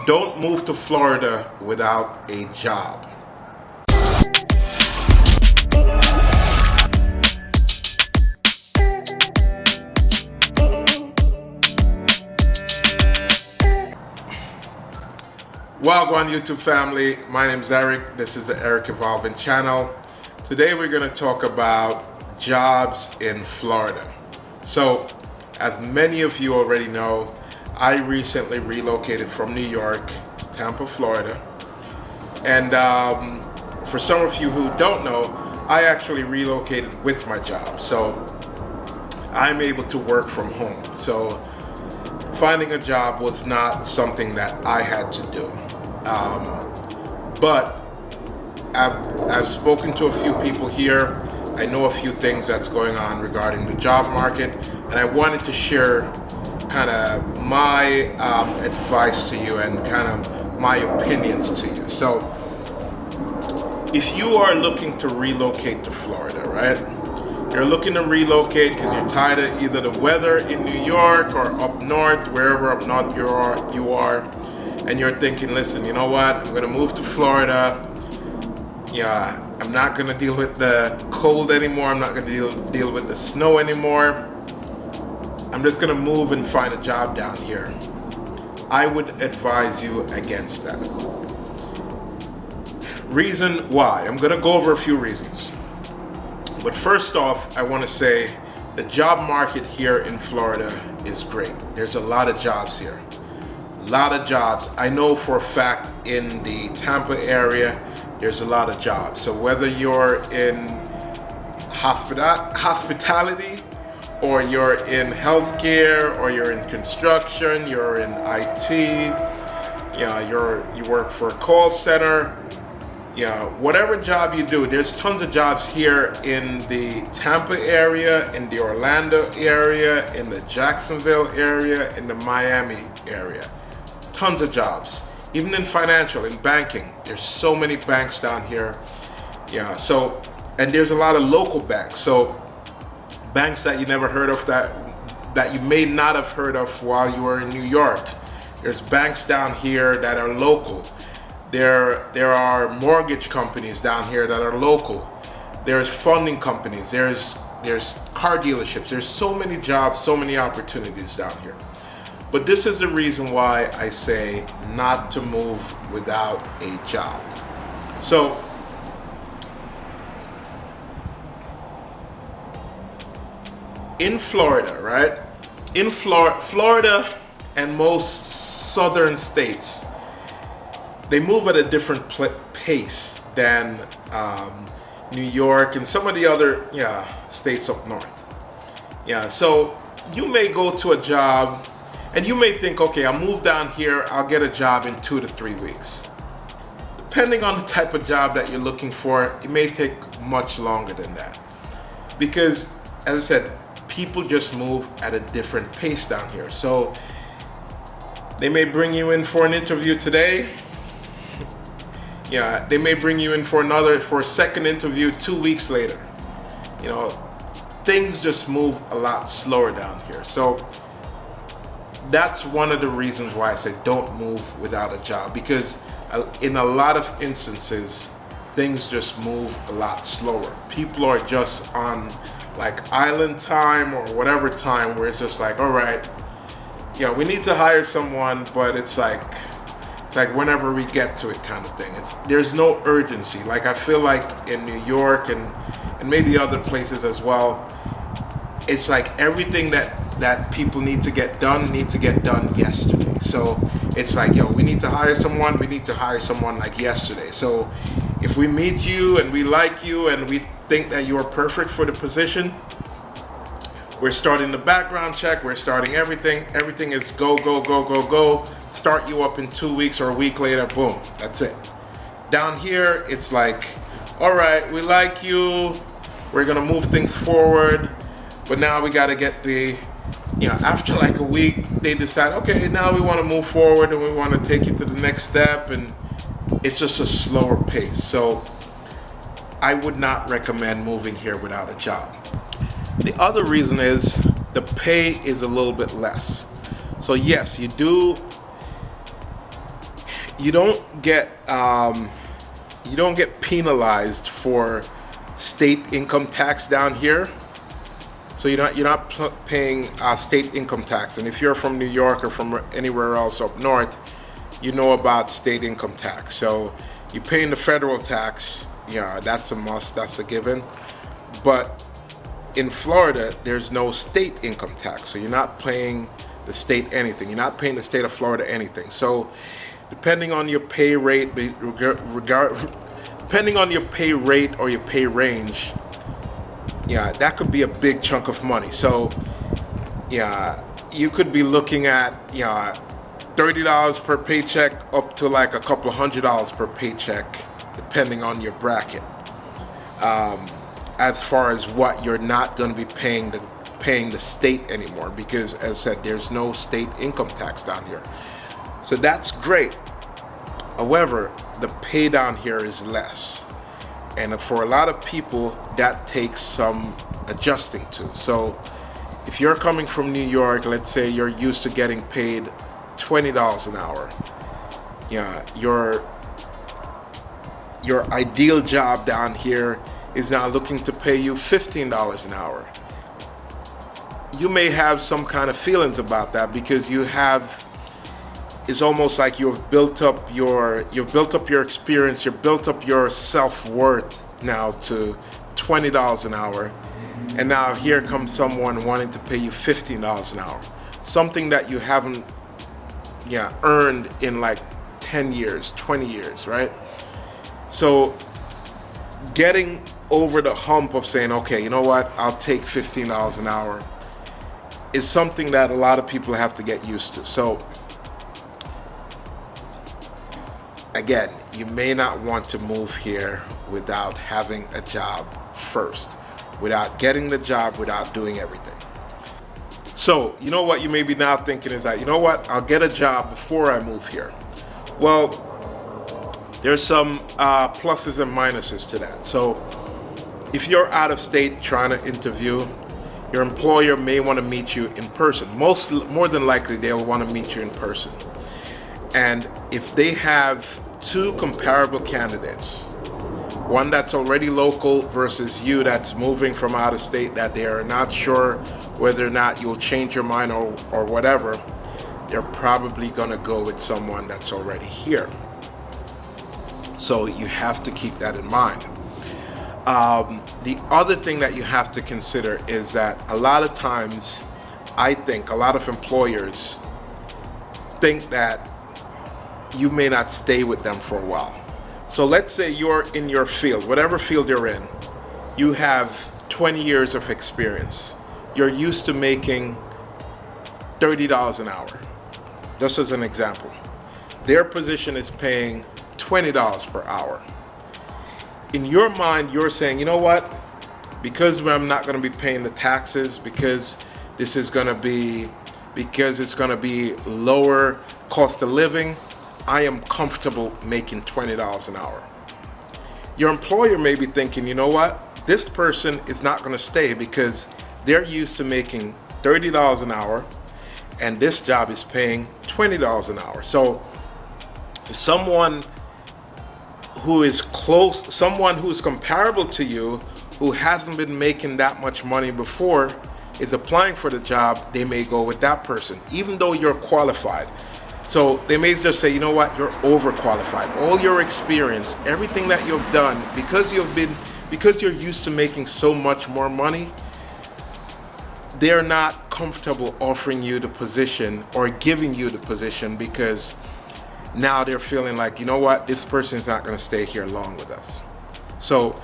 Don't move to Florida without a job. Welcome YouTube family, my name is Eric. This is the Eric Evolving channel. Today we're going to talk about jobs in Florida. So, as many of you already know, I recently relocated from New York to Tampa, Florida. And for some of you who don't know, I actually relocated with my job. So, I'm able to work from home. So, finding a job was not something that I had to do. But I've spoken to a few people here. I know a few things that's going on regarding the job market, and I wanted to share kind of my advice to you and kind of my opinions to you. So if you are looking to relocate to Florida, right? You're looking to relocate because you're tired of either the weather in New York or up north, wherever up north you are, and you're thinking, listen, you know what? I'm gonna move to Florida. Yeah, I'm not gonna deal with the cold anymore. I'm not gonna deal with the snow anymore. I'm just gonna move and find a job down here. I would advise you against that. Reason why? I'm gonna go over a few reasons. But first off, I wanna say the job market here in Florida is great. There's a lot of jobs here. A lot of jobs. I know for a fact in the Tampa area, there's a lot of jobs. So whether you're in hospitality, or you're in healthcare, or you're in construction, you're in IT, you work for a call center, whatever job you do, there's tons of jobs here in the Tampa area, in the Orlando area, in the Jacksonville area, in the Miami area. Tons of jobs. Even in financial, in banking, there's so many banks down here. And there's a lot of local banks. So banks that you never heard of, that you may not have heard of while you were in New York. There's banks down here that are local. There are mortgage companies down here that are local. There's funding companies. There's car dealerships. There's so many jobs, so many opportunities down here. But this is the reason why I say not to move without a job. So, in Florida, right? In Florida and most southern states, they move at a different pace than New York and some of the other states up north. So you may go to a job and you may think, okay, I'll move down here, I'll get a job in 2 to 3 weeks. Depending on the type of job that you're looking for, it may take much longer than that. Because, as I said, people just move at a different pace down here. So they may bring you in for an interview today. They may bring you in for a second interview 2 weeks later. Things just move a lot slower down here. So that's one of the reasons why I say don't move without a job, because in a lot of instances, things just move a lot slower. People are just on like island time or whatever time where it's just like, all right, we need to hire someone, but it's like whenever we get to it kind of thing. There's no urgency. Like I feel like in New York and maybe other places as well, it's like everything that people need to get done yesterday. So it's like, we need to hire someone like yesterday. So if we meet you and we like you and we think that you are perfect for the position, we're starting the background check, we're starting everything. Everything is go. Start you up in 2 weeks or a week later, boom, that's it. Down here, it's like, all right, we like you, we're gonna move things forward, but now we gotta get after like a week, they decide, okay, now we wanna move forward and we wanna take you to the next step, and it's just a slower pace. So I would not recommend moving here without a job. The other reason is the pay is a little bit less. So yes, you do you don't get penalized for state income tax down here. So you're not paying state income tax. And if you're from New York or from anywhere else up north, you know about state income tax. So you're paying the federal tax. Yeah, that's a must. That's a given. But in Florida, there's no state income tax. So you're not paying the state anything. You're not paying the state of Florida anything. So depending on your pay rate, depending on your pay rate or your pay range, yeah, that could be a big chunk of money. So, yeah, you could be looking at, $30 per paycheck up to like a couple of $100 per paycheck, depending on your bracket. As far as what you're not going to be paying the state anymore, because as I said, there's no state income tax down here. So that's great. However, the pay down here is less. And for a lot of people, that takes some adjusting to. So if you're coming from New York, let's say you're used to getting paid $20 an hour. Yeah, your ideal job down here is now looking to pay you $15 an hour. You may have some kind of feelings about that because it's almost like you've built up your experience, you've built up your self-worth now to $20 an hour, and now here comes someone wanting to pay you $15 an hour, something that you haven't earned in like 10 years, 20 years, right? So getting over the hump of saying, okay, you know what, I'll take $15 an hour is something that a lot of people have to get used to. So again, you may not want to move here without having a job first, without getting the job, without doing everything. So, you know what you may be now thinking is that, you know what, I'll get a job before I move here. Well, there's some pluses and minuses to that. So if you're out of state trying to interview, your employer may want to meet you in person. More than likely, they'll want to meet you in person. And if they have two comparable candidates, one that's already local versus you that's moving from out of state, that they are not sure whether or not you'll change your mind or whatever, they're probably going to go with someone that's already here. So you have to keep that in mind. The other thing that you have to consider is that a lot of times, I think a lot of employers think that you may not stay with them for a while. So let's say you're in your field, whatever field you're in, you have 20 years of experience. You're used to making $30 an hour, just as an example. Their position is paying $20 per hour. In your mind, you're saying, you know what? Because I'm not going to be paying the taxes, because it's going to be lower cost of living, I am comfortable making $20 an hour. Your employer may be thinking, you know what? This person is not going to stay because they're used to making $30 an hour, and this job is paying $20 an hour. So if someone who is close, someone who's comparable to you, who hasn't been making that much money before, is applying for the job, they may go with that person, even though you're qualified. So they may just say, you know what, you're overqualified. All your experience, everything that you've done, because you're used to making so much more money, they're not comfortable offering you the position or giving you the position, because now they're feeling like, you know what, this person is not going to stay here long with us. So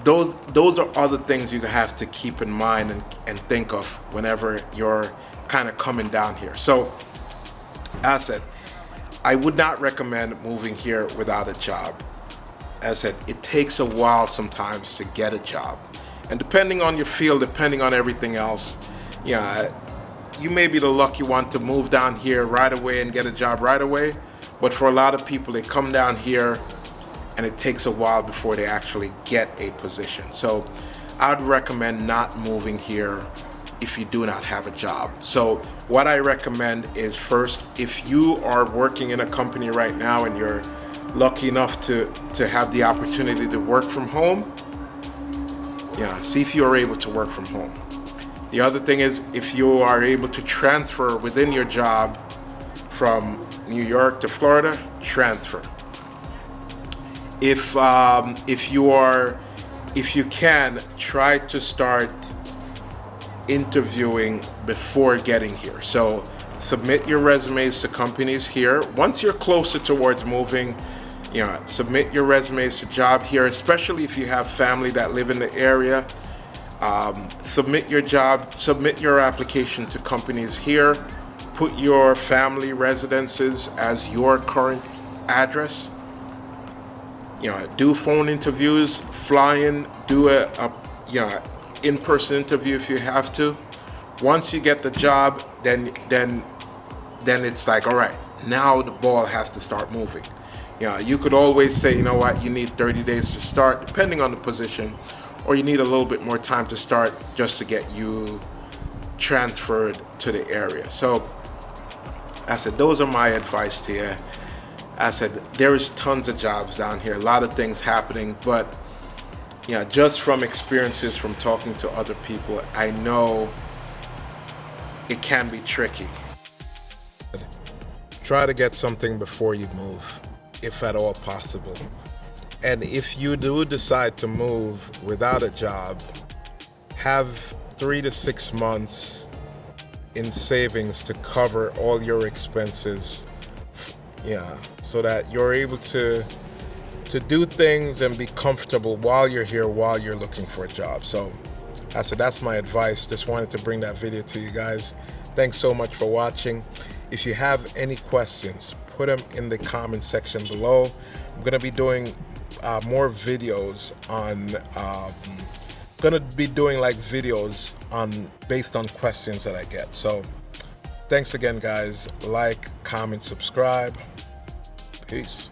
those are other things you have to keep in mind and think of whenever you're kind of coming down here. So as I said, I would not recommend moving here without a job. As I said, it takes a while sometimes to get a job. And depending on your field, depending on everything else, you may be the lucky one to move down here right away and get a job right away. But for a lot of people, they come down here and it takes a while before they actually get a position. So I'd recommend not moving here if you do not have a job. So what I recommend is, first, if you are working in a company right now and you're lucky enough to have the opportunity to work from home, see if you are able to work from home. The other thing is, if you are able to transfer within your job from New York to Florida, transfer. If you can, try to start interviewing before getting here. So submit your resumes to companies here. Once you're closer towards moving, submit your resumes to job here, especially if you have family that live in the area. Submit your application to companies here. Put your family residences as your current address. Do phone interviews, fly in, do a in-person interview if you have to. Once you get the job, then it's like, all right, now the ball has to start moving. You could always say, you know what, you need 30 days to start, depending on the position, or you need a little bit more time to start just to get you transferred to the area. So I said, those are my advice to you. I said, there is tons of jobs down here, a lot of things happening, but just from experiences from talking to other people, I know it can be tricky. Try to get something before you move, if at all possible. And if you do decide to move without a job, have 3 to 6 months in savings to cover all your expenses, so that you're able to do things and be comfortable while you're here, while you're looking for a job. So I said, that's my advice. Just wanted to bring that video to you guys. Thanks so much for watching. If you have any questions, put them in the comment section below. I'm gonna be doing more videos on based on questions that I get. So thanks again, guys. Like, comment, subscribe. Peace.